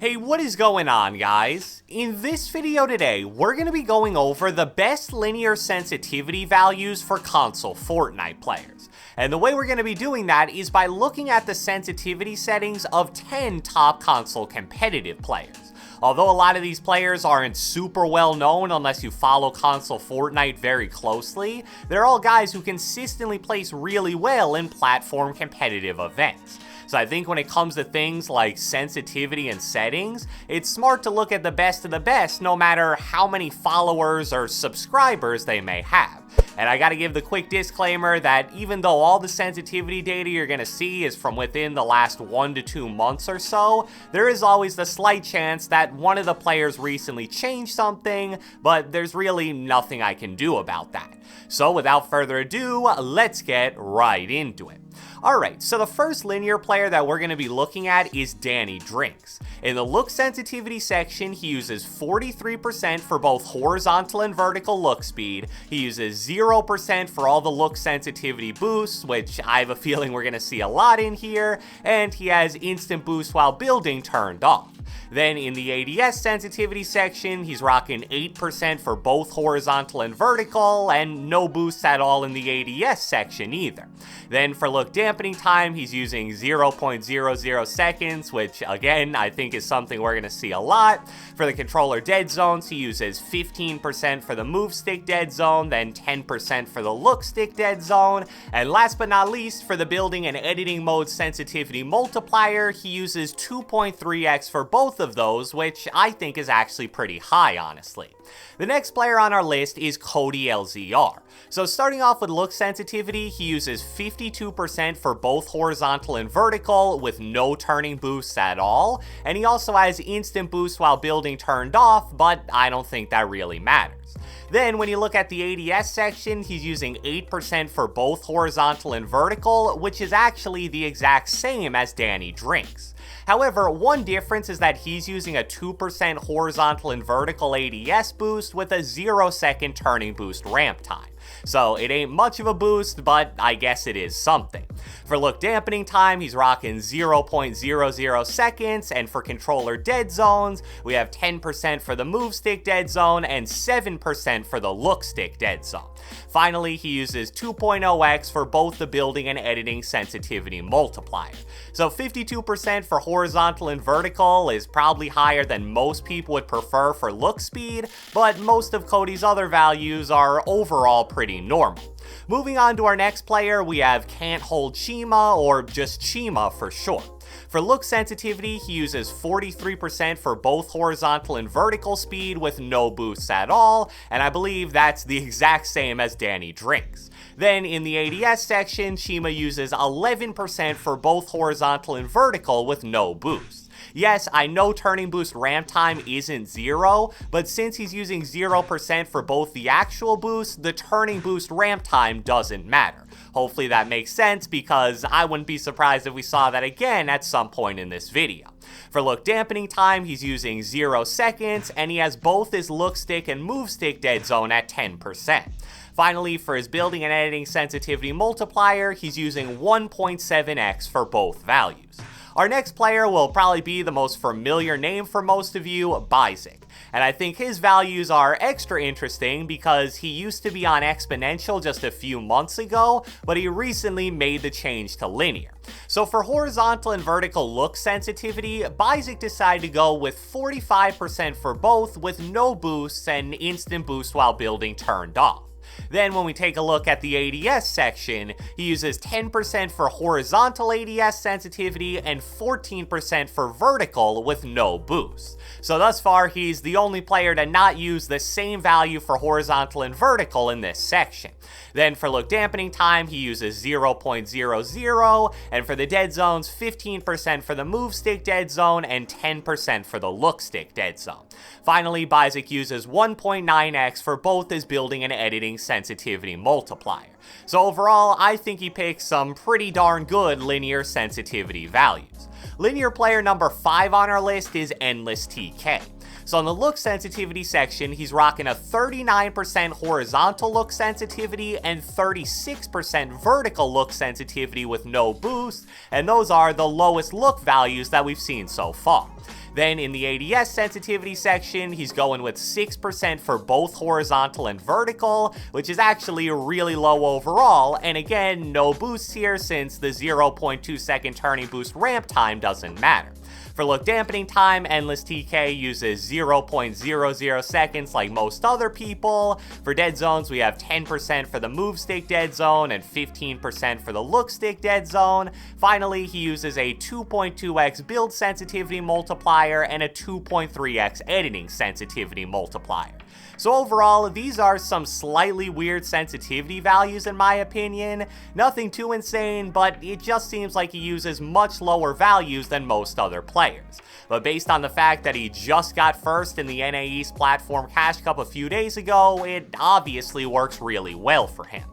Hey, what is going on, guys? In this video today, we're going to be going over the best linear sensitivity values for console Fortnite players. And the way we're going to be doing that is by looking at the sensitivity settings of 10 top console competitive players. Although a lot of these players aren't super well known unless you follow console Fortnite very closely, they're all guys who consistently place really well in platform competitive events. So I think when it comes to things like sensitivity and settings, it's smart to look at the best of the best no matter how many followers or subscribers they may have. And I gotta give the quick disclaimer that even though all the sensitivity data you're gonna see is from within the last 1 to 2 months or so, there is always the slight chance that one of the players recently changed something, but there's really nothing I can do about that. So without further ado, let's get right into it. Alright, so the first linear player that we're going to be looking at is Danny Drinks. In the look sensitivity section, he uses 43% for both horizontal and vertical look speed. He uses 0% for all the look sensitivity boosts, which I have a feeling we're going to see a lot in here, and he has instant boost while building turned off. Then in the ADS sensitivity section, he's rocking 8% for both horizontal and vertical, and no boosts at all in the ADS section either. Then for look dampening time, he's using 0.00 seconds, which again, I think is something we're going to see a lot. For the controller dead zones, he uses 15% for the move stick dead zone, then 10% for the look stick dead zone, and last but not least, for the building and editing mode sensitivity multiplier, he uses 2.3x for both of those, which I think is actually pretty high, honestly. The next player on our list is Cody LZR. So starting off with look sensitivity, he uses 52% for both horizontal and vertical with no turning boosts at all, and he also has instant boost while building turned off, but I don't think that really matters. Then when you look at the ADS section, he's using 8% for both horizontal and vertical, which is actually the exact same as Danny Drinks. However, one difference is that he's using a 2% horizontal and vertical ADS boost with a 0-second turning boost ramp time. So it ain't much of a boost, but I guess it is something. For look dampening time, he's rocking 0.00 seconds, and for controller dead zones, we have 10% for the move stick dead zone and 7% for the look stick dead zone. Finally, he uses 2.0x for both the building and editing sensitivity multiplier. So 52% for horizontal and vertical is probably higher than most people would prefer for look speed, but most of Cody's other values are overall pretty normal. Moving on to our next player, we have Can't Hold Chima, or just Chima for short. For look sensitivity, he uses 43% for both horizontal and vertical speed with no boosts at all, and I believe that's the exact same as Danny Drinks. Then in the ADS section, Chima uses 11% for both horizontal and vertical with no boosts. Yes, I know turning boost ramp time isn't 0, but since he's using 0% for both the actual boost, the turning boost ramp time doesn't matter. Hopefully that makes sense, because I wouldn't be surprised if we saw that again at some point in this video. For look dampening time, he's using 0 seconds, and he has both his look stick and move stick dead zone at 10%. Finally, for his building and editing sensitivity multiplier, he's using 1.7x for both values. Our next player will probably be the most familiar name for most of you, Byzak. And I think his values are extra interesting because he used to be on exponential just a few months ago, but he recently made the change to linear. So for horizontal and vertical look sensitivity, Byzak decided to go with 45% for both with no boosts and instant boost while building turned off. Then when we take a look at the ADS section, he uses 10% for horizontal ADS sensitivity and 14% for vertical with no boost. So thus far, he's the only player to not use the same value for horizontal and vertical in this section. Then for look dampening time, he uses 0.00, and for the dead zones, 15% for the move stick dead zone and 10% for the look stick dead zone. Finally, Byzak uses 1.9x for both his building and editing sensitivity multiplier. So overall, I think he picks some pretty darn good linear sensitivity values. Linear player number 5 on our list is EndlessTK. So in the look sensitivity section, he's rocking a 39% horizontal look sensitivity and 36% vertical look sensitivity with no boost, and those are the lowest look values that we've seen so far. Then in the ADS sensitivity section, he's going with 6% for both horizontal and vertical, which is actually really low overall, and again, no boosts here since the 0.2 second turning boost ramp time doesn't matter. For look dampening time, EndlessTK uses 0.00 seconds like most other people. For dead zones, we have 10% for the move stick dead zone and 15% for the look stick dead zone. Finally, he uses a 2.2x build sensitivity multiplier and a 2.3x editing sensitivity multiplier. So overall, these are some slightly weird sensitivity values in my opinion. Nothing too insane, but it just seems like he uses much lower values than most other players. But based on the fact that he just got first in the NA East Platform Cash Cup a few days ago, it obviously works really well for him.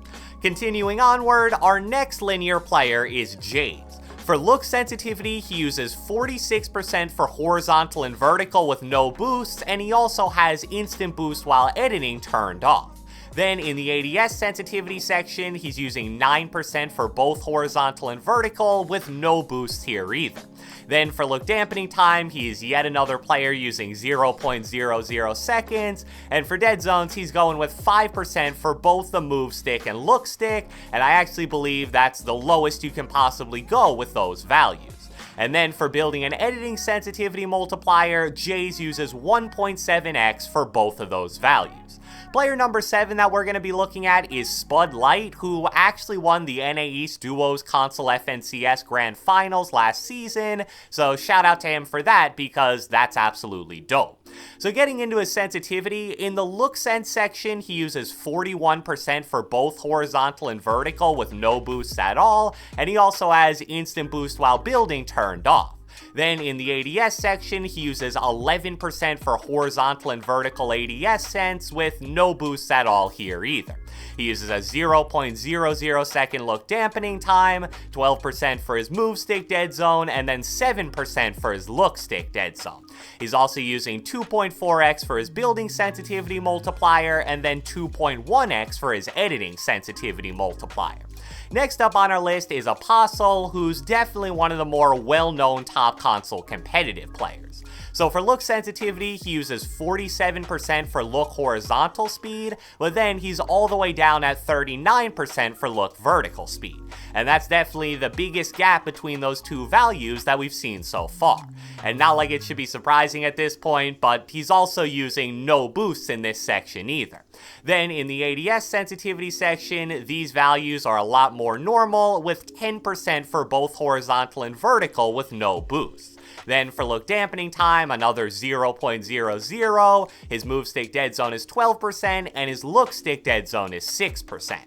Continuing onward, our next linear player is Jayz. For look sensitivity, he uses 46% for horizontal and vertical with no boosts, and he also has instant boost while editing turned off. Then in the ADS sensitivity section, he's using 9% for both horizontal and vertical with no boost here either. Then for look dampening time, he is yet another player using 0.00 seconds, and for dead zones, he's going with 5% for both the move stick and look stick, and I actually believe that's the lowest you can possibly go with those values. And then for building an editing sensitivity multiplier, Jayz uses 1.7x for both of those values. Player number 7 that we're going to be looking at is Spudlite, who actually won the NA East Duos Console FNCS Grand Finals last season, so shout out to him for that because that's absolutely dope. So getting into his sensitivity, in the look sense section, he uses 41% for both horizontal and vertical with no boosts at all, and he also has instant boost while building turned off. Then in the ADS section, he uses 11% for horizontal and vertical ADS sense with no boosts at all here either. He uses a 0.00 second look dampening time, 12% for his move stick dead zone, and then 7% for his look stick dead zone. He's also using 2.4x for his building sensitivity multiplier, and then 2.1x for his editing sensitivity multiplier. Next up on our list is Apostle, who's definitely one of the more well-known top console competitive players. So for look sensitivity, he uses 47% for look horizontal speed, but then he's all the way down at 39% for look vertical speed. And that's definitely the biggest gap between those two values that we've seen so far. And not like it should be surprising at this point, but he's also using no boosts in this section either. Then in the ADS sensitivity section, these values are a lot more normal, with 10% for both horizontal and vertical with no boosts. Then for look dampening time, another 0.00, his move stick dead zone is 12%, and his look stick dead zone is 6%.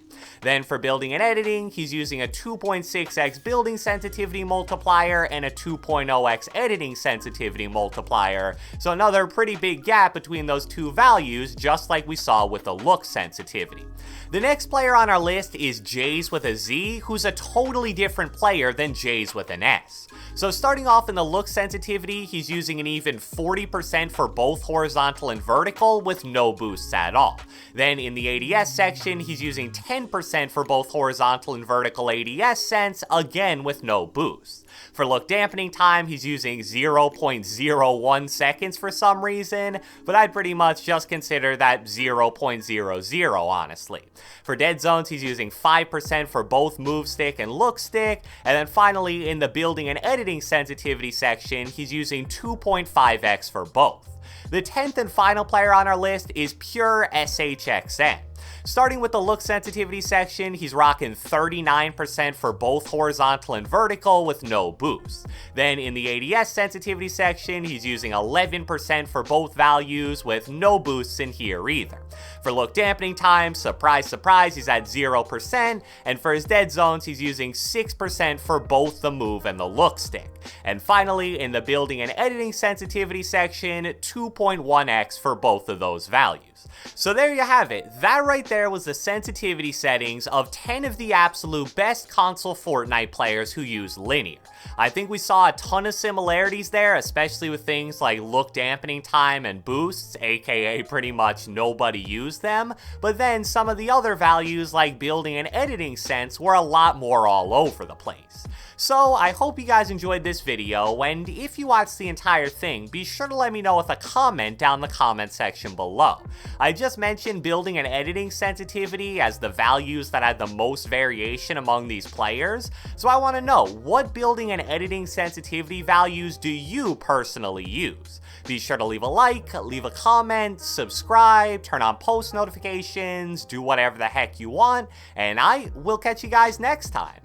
Then for building and editing, he's using a 2.6x building sensitivity multiplier and a 2.0x editing sensitivity multiplier, so another pretty big gap between those two values, just like we saw with the look sensitivity. The next player on our list is Jayz with a Z, who's a totally different player than Jayz with an S. So starting off in the look sensitivity, he's using an even 40% for both horizontal and vertical with no boosts at all. Then in the ADS section, he's using 10% for both horizontal and vertical ADS sense, again with no boosts. For look dampening time, he's using 0.01 seconds for some reason, but I'd pretty much just consider that 0.00 honestly. For dead zones, he's using 5% for both move stick and look stick, and then finally in the building and editing sensitivity section, he's using 2.5x for both. The 10th and final player on our list is pure shxn. Starting with the look sensitivity section, he's rocking 39% for both horizontal and vertical with no boost. Then in the ADS sensitivity section, he's using 11% for both values with no boosts in here either. For look dampening time, surprise surprise, he's at 0%, and for his dead zones, he's using 6% for both the move and the look stick. And finally, in the building and editing sensitivity section, 2.1x for both of those values. So there you have it. That right there was the sensitivity settings of 10 of the absolute best console Fortnite players who use linear. I think we saw a ton of similarities there, especially with things like look dampening time and boosts, aka pretty much nobody used them, but then some of the other values like building and editing sense were a lot more all over the place. So I hope you guys enjoyed this video, and if you watched the entire thing, be sure to let me know with a comment down in the comment section below. I just mentioned building and editing sensitivity as the values that had the most variation among these players, so I want to know, what building and editing sensitivity values do you personally use? Be sure to leave a like, leave a comment, subscribe, turn on post notifications, do whatever the heck you want, and I will catch you guys next time.